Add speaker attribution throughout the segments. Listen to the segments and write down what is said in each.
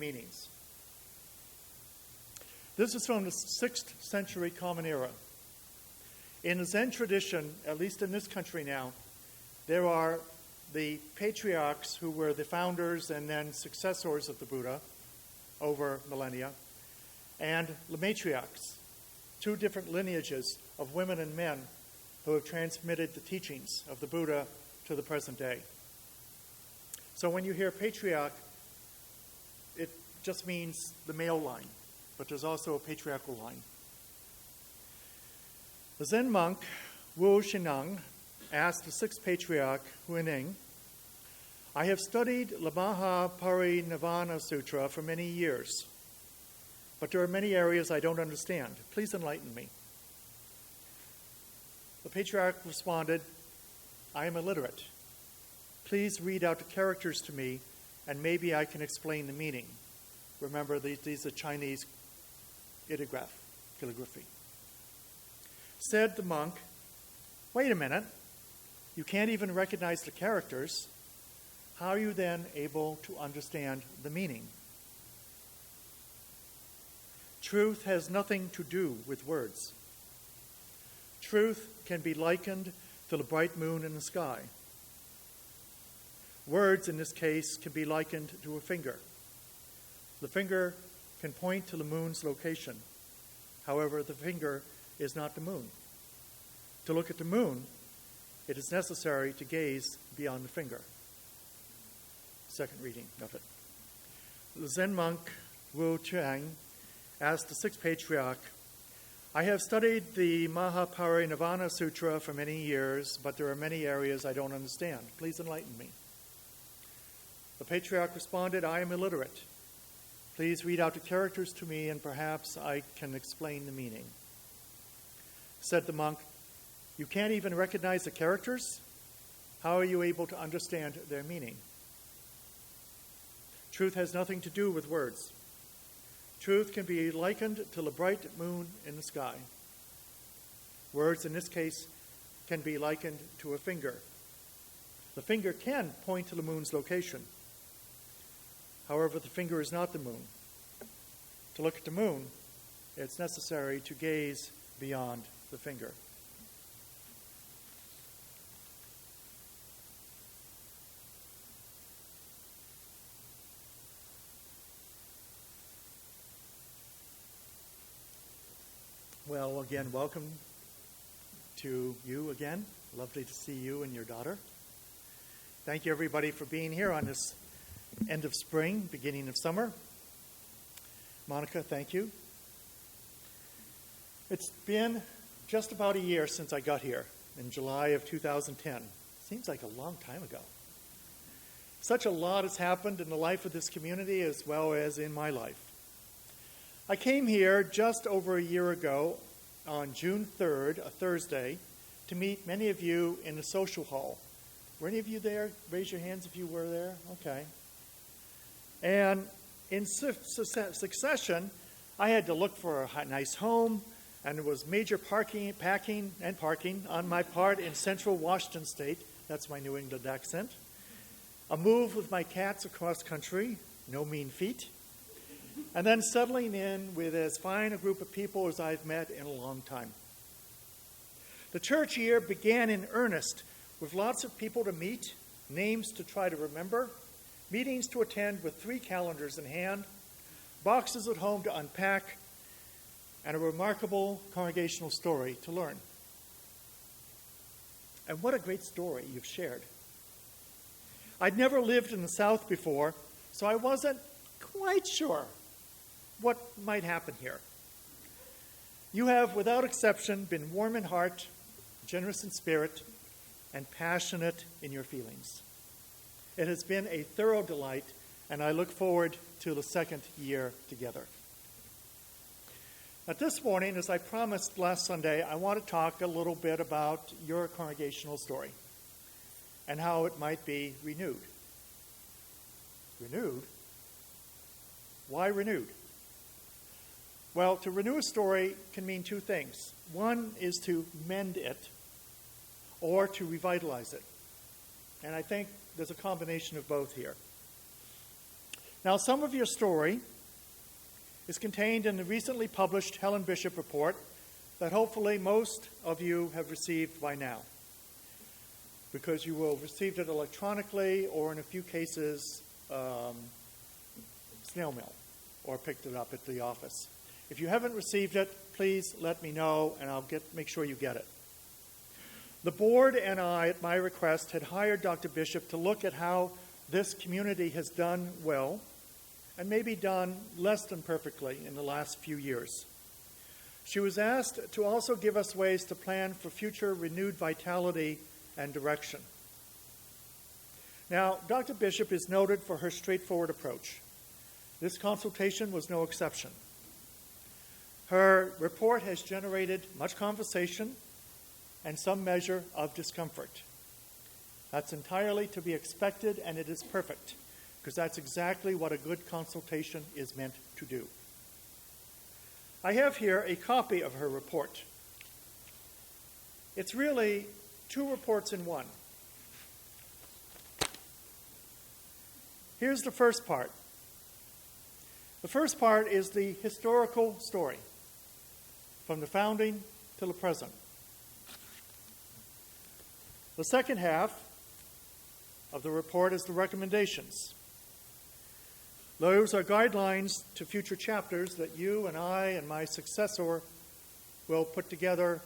Speaker 1: meanings. This is from the 6th century Common Era. In the Zen tradition, at least in this country now, there are the patriarchs who were the founders and then successors of the Buddha over millennia, and the matriarchs, two different lineages of women and men who have transmitted the teachings of the Buddha to the present day. So when you hear patriarch, it just means the male line, but there's also a patriarchal line. The Zen monk Wu Xinang asked the sixth patriarch, Huining, I have studied the Mahaparinirvana Sutra for many years, but there are many areas I don't understand. Please enlighten me. The patriarch responded, I am illiterate. Please read out the characters to me, and maybe I can explain the meaning. Remember, these are Chinese calligraphy. Said the monk, wait a minute, you can't even recognize the characters. How are you then able to understand the meaning? Truth has nothing to do with words. Truth can be likened to the bright moon in the sky. Words, in this case, can be likened to a finger. The finger can point to the moon's location. However, the finger is not the moon. To look at the moon, it is necessary to gaze beyond the finger. Second reading of it. The Zen monk Wu Qiang asked the sixth patriarch, I have studied the Mahaparinirvana Sutra for many years, but there are many areas I don't understand. Please enlighten me. The patriarch responded, I am illiterate. Please read out the characters to me, and perhaps I can explain the meaning. Said the monk, you can't even recognize the characters? How are you able to understand their meaning? Truth has nothing to do with words. Truth can be likened to the bright moon in the sky. Words, in this case, can be likened to a finger. The finger can point to the moon's location. However, the finger is not the moon. To look at the moon, it's necessary to gaze beyond the finger. Well, again, welcome to you again. Lovely to see you and your daughter. Thank you, everybody, for being here on this end of spring, beginning of summer. Monica, thank you. It's been just about a year since I got here in July of 2010. Seems like a long time ago. Such a lot has happened in the life of this community as well as in my life. I came here just over a year ago on June 3rd, a Thursday, to meet many of you in the social hall. Were any of you there? Raise your hands if you were there. Okay. And in succession, I had to look for a nice home, and there was major packing on my part in central Washington State. That's my New England accent. A move with my cats across country, no mean feat. And then settling in with as fine a group of people as I've met in a long time. The church year began in earnest with lots of people to meet, names to try to remember, meetings to attend with 3 calendars in hand, boxes at home to unpack, and a remarkable congregational story to learn. And what a great story you've shared. I'd never lived in the South before, so I wasn't quite sure what might happen here. You have, without exception, been warm in heart, generous in spirit, and passionate in your feelings. It has been a thorough delight, and I look forward to the second year together. But this morning, as I promised last Sunday, I want to talk a little bit about your congregational story and how it might be renewed. Renewed? Why renewed? Well, to renew a story can mean 2 things. One is to mend it or to revitalize it. And I think there's a combination of both here. Now, some of your story is contained in the recently published Helen Bishop report that hopefully most of you have received by now, because you will have received it electronically or in a few cases snail mail or picked it up at the office. If you haven't received it, please let me know and I'll make sure you get it. The board and I, at my request, had hired Dr. Bishop to look at how this community has done well and maybe done less than perfectly in the last few years. She was asked to also give us ways to plan for future renewed vitality and direction. Now, Dr. Bishop is noted for her straightforward approach. This consultation was no exception. Her report has generated much conversation and some measure of discomfort. That's entirely to be expected, and it is perfect, because that's exactly what a good consultation is meant to do. I have here a copy of her report. It's really two reports in one. Here's the first part. The first part is the historical story, from the founding to the present. The second half of the report is the recommendations. Those are guidelines to future chapters that you and I and my successor will put together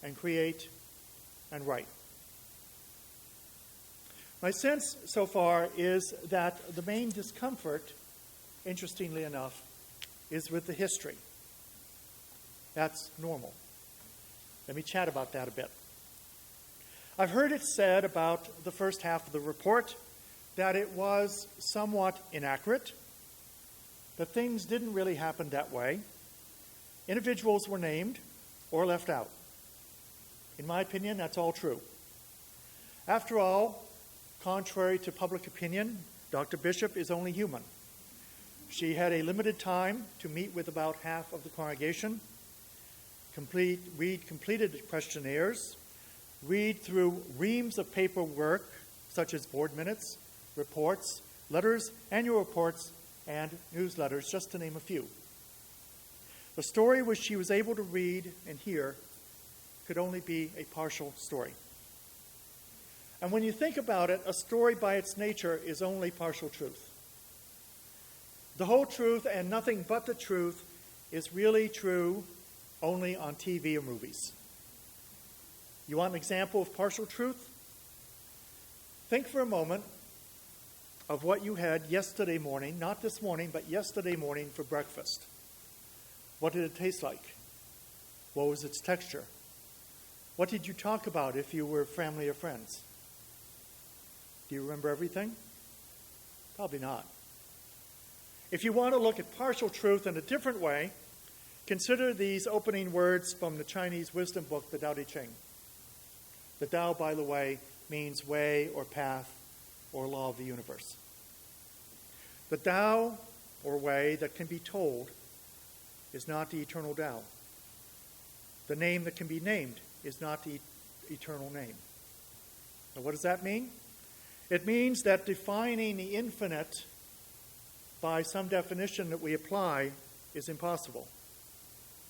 Speaker 1: and create and write. My sense so far is that the main discomfort, interestingly enough, is with the history. That's normal. Let me chat about that a bit. I've heard it said about the first half of the report that it was somewhat inaccurate, that things didn't really happen that way. Individuals were named or left out. In my opinion, that's all true. After all, contrary to public opinion, Dr. Bishop is only human. She had a limited time to meet with about half of the congregation, read completed questionnaires, read through reams of paperwork, such as board minutes, reports, letters, annual reports, and newsletters, just to name a few. The story which she was able to read and hear could only be a partial story. And when you think about it, a story by its nature is only partial truth. The whole truth and nothing but the truth is really true only on TV or movies. You want an example of partial truth? Think for a moment of what you had yesterday morning, not this morning, but yesterday morning for breakfast. What did it taste like? What was its texture? What did you talk about if you were family or friends? Do you remember everything? Probably not. If you want to look at partial truth in a different way, consider these opening words from the Chinese wisdom book, the Tao Te Ching. The Tao, by the way, means way or path or law of the universe. The Tao, or way, that can be told is not the eternal Tao. The name that can be named is not the eternal name. Now, what does that mean? It means that defining the infinite by some definition that we apply is impossible.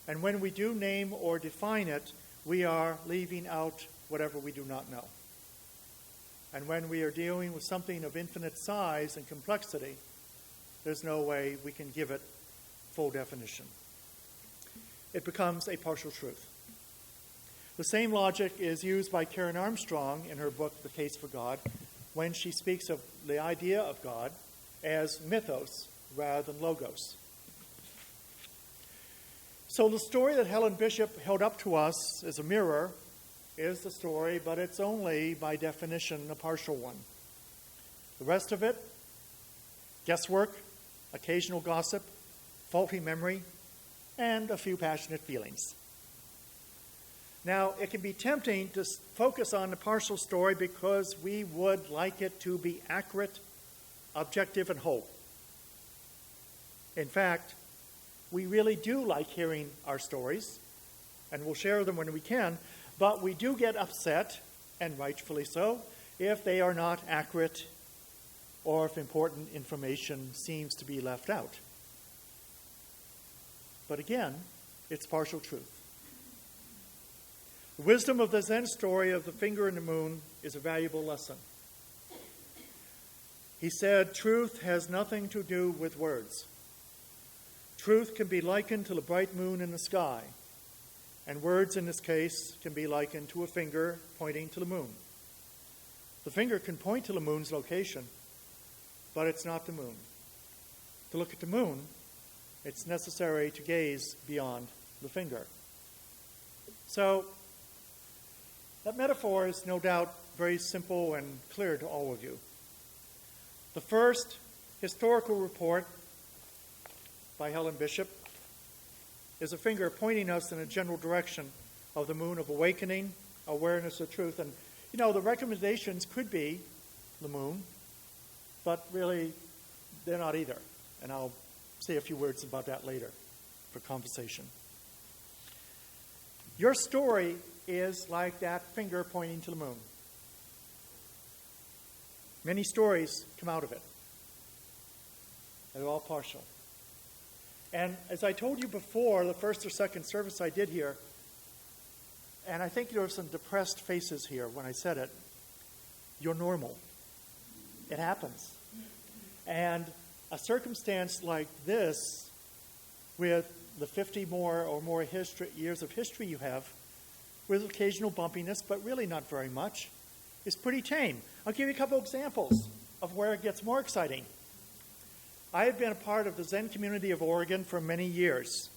Speaker 1: And when we do name or define it, we are leaving out whatever we do not know. And when we are dealing with something of infinite size and complexity, there's no way we can give it full definition. It becomes a partial truth. The same logic is used by Karen Armstrong in her book, The Case for God, when she speaks of the idea of God as mythos rather than logos. So the story that Helen Bishop held up to us as a mirror is the story, but it's only, by definition, a partial one. The rest of it, guesswork, occasional gossip, faulty memory, and a few passionate feelings. Now, it can be tempting to focus on the partial story because we would like it to be accurate, objective, and whole. In fact, we really do like hearing our stories, and we'll share them when we can, but we do get upset, and rightfully so, if they are not accurate or if important information seems to be left out. But again, it's partial truth. The wisdom of the Zen story of the finger and the moon is a valuable lesson. He said, truth has nothing to do with words. Truth can be likened to the bright moon in the sky, and words in this case can be likened to a finger pointing to the moon. The finger can point to the moon's location, but it's not the moon. To look at the moon, it's necessary to gaze beyond the finger. So, that metaphor is no doubt very simple and clear to all of you. The first historical report by Helen Bishop is a finger pointing us in a general direction of the moon of awakening, awareness of truth. And, the recommendations could be the moon, but really, they're not either. And I'll say a few words about that later for conversation. Your story is like that finger pointing to the moon. Many stories come out of it. They're all partial. And as I told you before, the first or second service I did here, and I think there were some depressed faces here when I said it, you're normal. It happens. And a circumstance like this, with the 50 or more years of history you have, with occasional bumpiness, but really not very much, is pretty tame. I'll give you a couple examples of where it gets more exciting. I have been a part of the Zen community of Oregon for many years.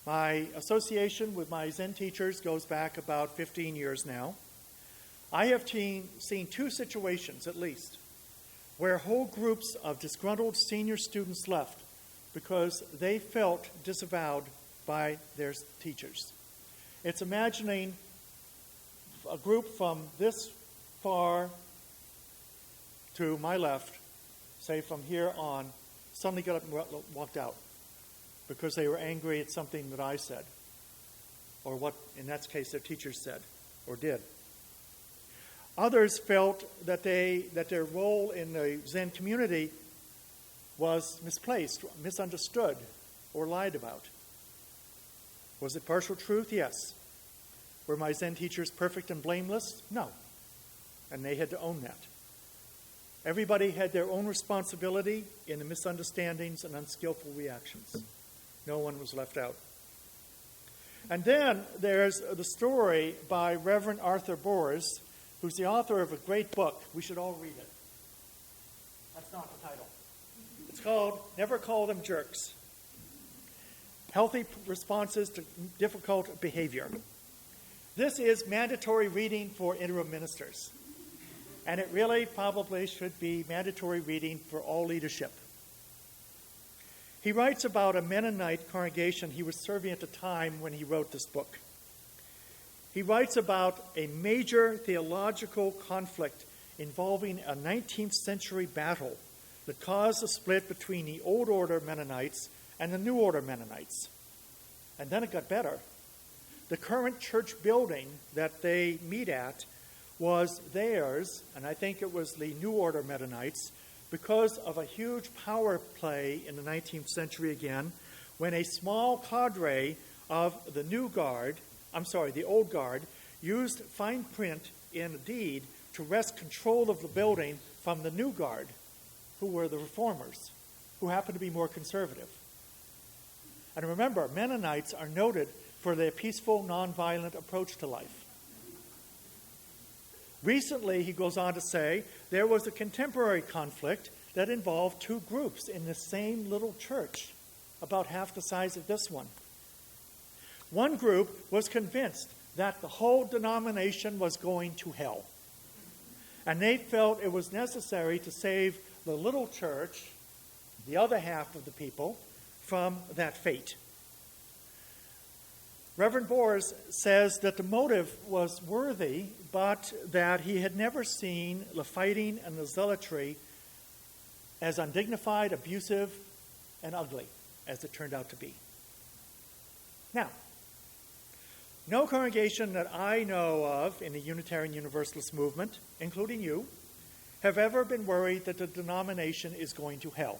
Speaker 1: My association with my Zen teachers goes back about 15 years now. I have seen two situations, at least, where whole groups of disgruntled senior students left because they felt disavowed by their teachers. It's imagining a group from this far to my left, say from here on, suddenly got up and walked out because they were angry at something that I said, or what, in that case, their teachers said or did. Others felt that their role in the Zen community was misplaced, misunderstood, or lied about. Was it partial truth? Yes. Were my Zen teachers perfect and blameless? No. And they had to own that. Everybody had their own responsibility in the misunderstandings and unskillful reactions. No one was left out. And then there's the story by Reverend Arthur Boers, who's the author of a great book. We should all read it. That's not the title. It's called Never Call Them Jerks. Healthy Responses to Difficult Behavior. This is mandatory reading for interim ministers. And it really probably should be mandatory reading for all leadership. He writes about a Mennonite congregation he was serving at the time when he wrote this book. He writes about a major theological conflict involving a 19th century battle that caused a split between the Old Order Mennonites and the New Order Mennonites. And then it got better. The current church building that they meet at was theirs, and I think it was the New Order Mennonites, because of a huge power play in the 19th century again, when a small cadre of the the Old Guard, used fine print in a deed to wrest control of the building from the New Guard, who were the reformers, who happened to be more conservative. And remember, Mennonites are noted for their peaceful, nonviolent approach to life. Recently, he goes on to say, there was a contemporary conflict that involved two groups in the same little church, about half the size of this one. One group was convinced that the whole denomination was going to hell. And they felt it was necessary to save the little church, the other half of the people, from that fate. Reverend Boers says that the motive was worthy, but that he had never seen the fighting and the zealotry as undignified, abusive, and ugly, as it turned out to be. Now, no congregation that I know of in the Unitarian Universalist movement, including you, have ever been worried that the denomination is going to hell,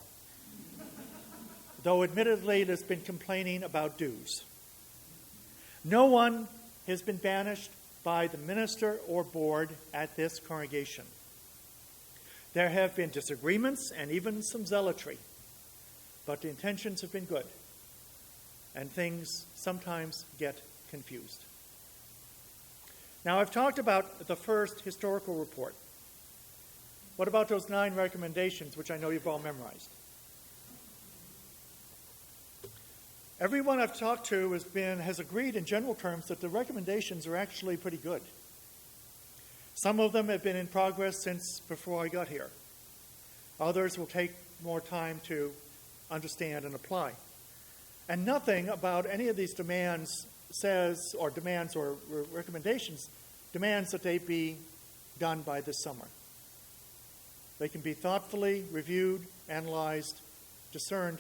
Speaker 1: though admittedly it has been complaining about dues. No one has been banished by the minister or board at this congregation. There have been disagreements and even some zealotry, but the intentions have been good, and things sometimes get confused. Now, I've talked about the first historical report. What about those 9 recommendations, which I know you've all memorized? Everyone I've talked to has agreed in general terms that the recommendations are actually pretty good. Some of them have been in progress since before I got here. Others will take more time to understand and apply. And nothing about any of these demands recommendations demands that they be done by this summer. They can be thoughtfully reviewed, analyzed, discerned,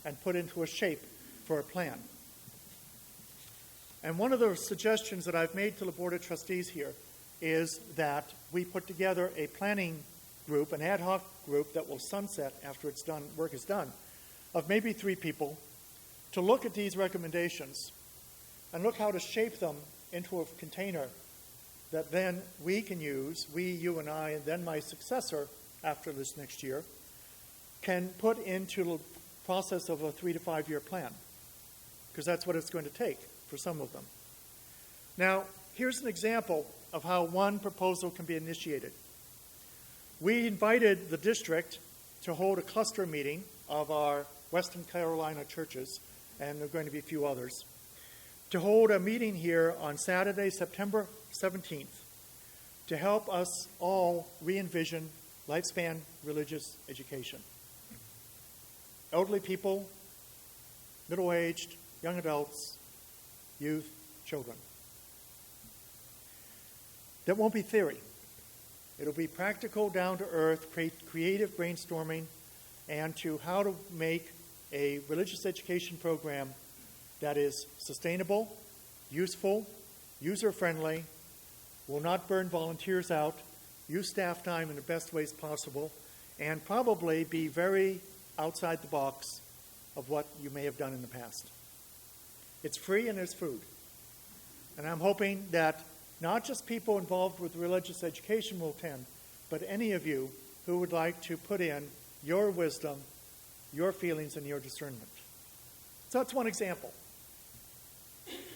Speaker 1: and put into a shape for a plan. And one of the suggestions that I've made to the Board of Trustees here is that we put together a planning group, an ad hoc group that will sunset after it's done, work is done, of maybe 3 people to look at these recommendations and look how to shape them into a container that then we can use, you and I, and then my successor after this next year, can put into the process of a 3 to 5 year plan, because that's what it's going to take for some of them. Now, here's an example of how one proposal can be initiated. We invited the district to hold a cluster meeting of our Western Carolina churches, and there are going to be a few others, to hold a meeting here on Saturday, September 17th, to help us all re-envision lifespan religious education. Elderly people, middle-aged, young adults, youth, children. That won't be theory. It'll be practical, down-to-earth, creative brainstorming, and to how to make a religious education program that is sustainable, useful, user-friendly, will not burn volunteers out, use staff time in the best ways possible, and probably be very outside the box of what you may have done in the past. It's free and there's food. And I'm hoping that not just people involved with religious education will attend, but any of you who would like to put in your wisdom, your feelings, and your discernment. So that's one example.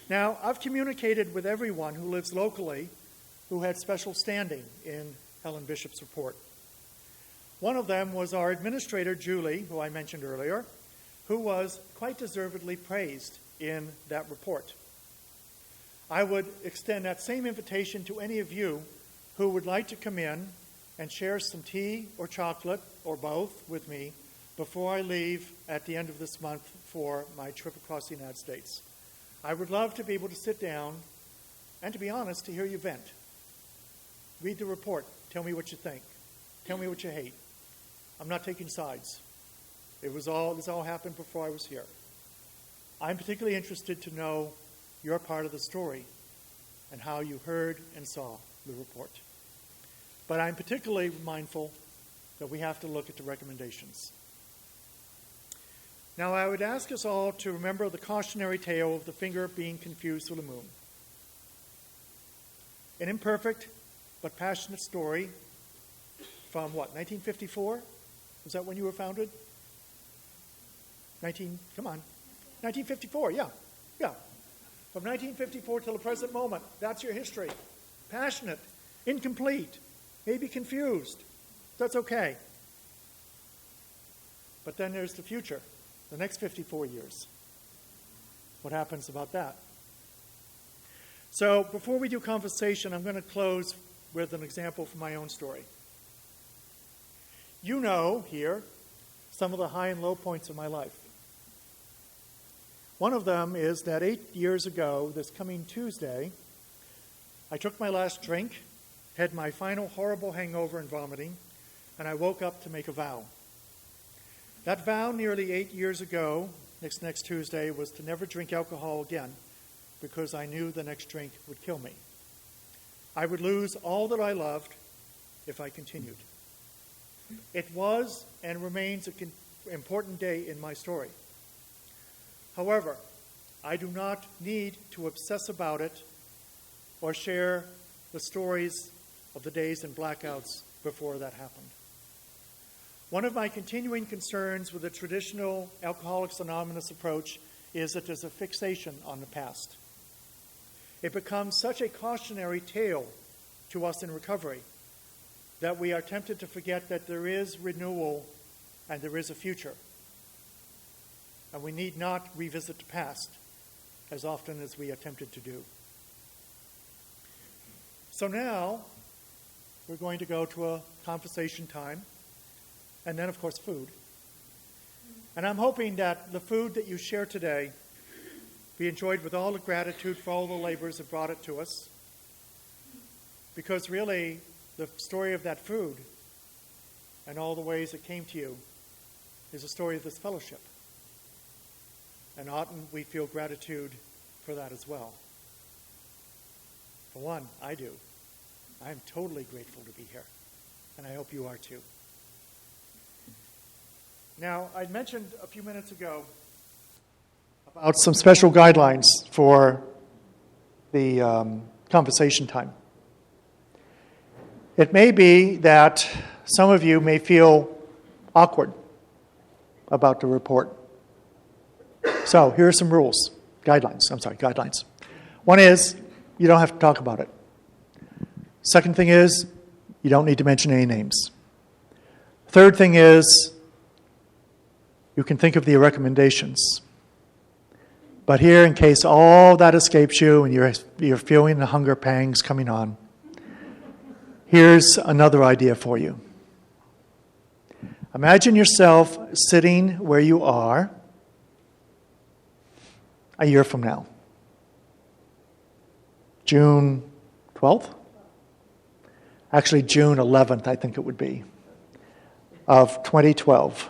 Speaker 1: Now, I've communicated with everyone who lives locally who had special standing in Helen Bishop's report. One of them was our administrator, Julie, who I mentioned earlier, who was quite deservedly praised in that report. I would extend that same invitation to any of you who would like to come in and share some tea or chocolate or both with me before I leave at the end of this month for my trip across the United States. I would love to be able to sit down and, to be honest, to hear you vent. Read the report. Tell me what you think. Tell me what you hate. I'm not taking sides. This all happened before I was here. I'm particularly interested to know your part of the story and how you heard and saw the report. But I'm particularly mindful that we have to look at the recommendations. Now, I would ask us all to remember the cautionary tale of the finger being confused with the moon. An imperfect but passionate story from what, 1954? Was that when you were founded? 1954, yeah. From 1954 till the present moment, that's your history. Passionate, incomplete, maybe confused. That's okay. But then there's the future, the next 54 years. What happens about that? So before we do conversation, I'm going to close with an example from my own story. You know here some of the high and low points of my life. One of them is that 8 years ago, this coming Tuesday, I took my last drink, had my final horrible hangover and vomiting, and I woke up to make a vow. That vow nearly 8 years ago, next Tuesday, was to never drink alcohol again because I knew the next drink would kill me. I would lose all that I loved if I continued. It was and remains an important day in my story. However, I do not need to obsess about it or share the stories of the days and blackouts before that happened. One of my continuing concerns with the traditional Alcoholics Anonymous approach is that there's a fixation on the past. It becomes such a cautionary tale to us in recovery that we are tempted to forget that there is renewal and there is a future. And we need not revisit the past as often as we are tempted to do. So now, we're going to go to a conversation time, and then, of course, food. And I'm hoping that the food that you share today be enjoyed with all the gratitude for all the laborers that brought it to us. Because really, the story of that food and all the ways it came to you is a story of this fellowship. And oughtn't we feel gratitude for that as well? For one, I do. I am totally grateful to be here, and I hope you are too. Now, I mentioned a few minutes ago about some special guidelines for the conversation time. It may be that some of you may feel awkward about the report. So here are some guidelines. One is, you don't have to talk about it. Second thing is, you don't need to mention any names. Third thing is, you can think of the recommendations. But here, in case all that escapes you and you're feeling the hunger pangs coming on, here's another idea for you. Imagine yourself sitting where you are a year from now. June 12th? Actually, June 11th, I think it would be, of 2012.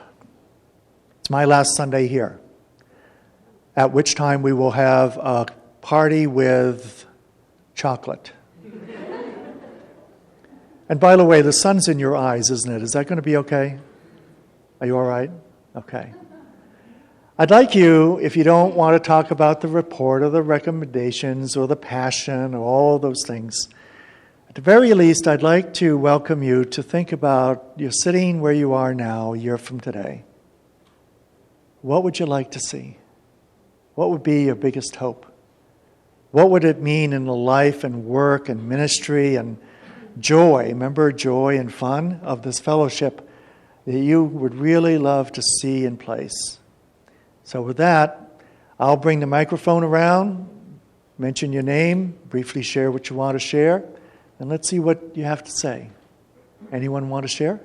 Speaker 1: It's my last Sunday here, at which time we will have a party with chocolate. And by the way, the sun's in your eyes, isn't it? Is that going to be okay? Are you all right? Okay. I'd like you, if you don't want to talk about the report or the recommendations or the passion or all those things, at the very least, I'd like to welcome you to think about you're sitting where you are now a year from today. What would you like to see? What would be your biggest hope? What would it mean in the life and work and ministry and joy, remember joy and fun of this fellowship that you would really love to see in place? So with that, I'll bring the microphone around, mention your name, briefly share what you want to share, and let's see what you have to say. Anyone want to share?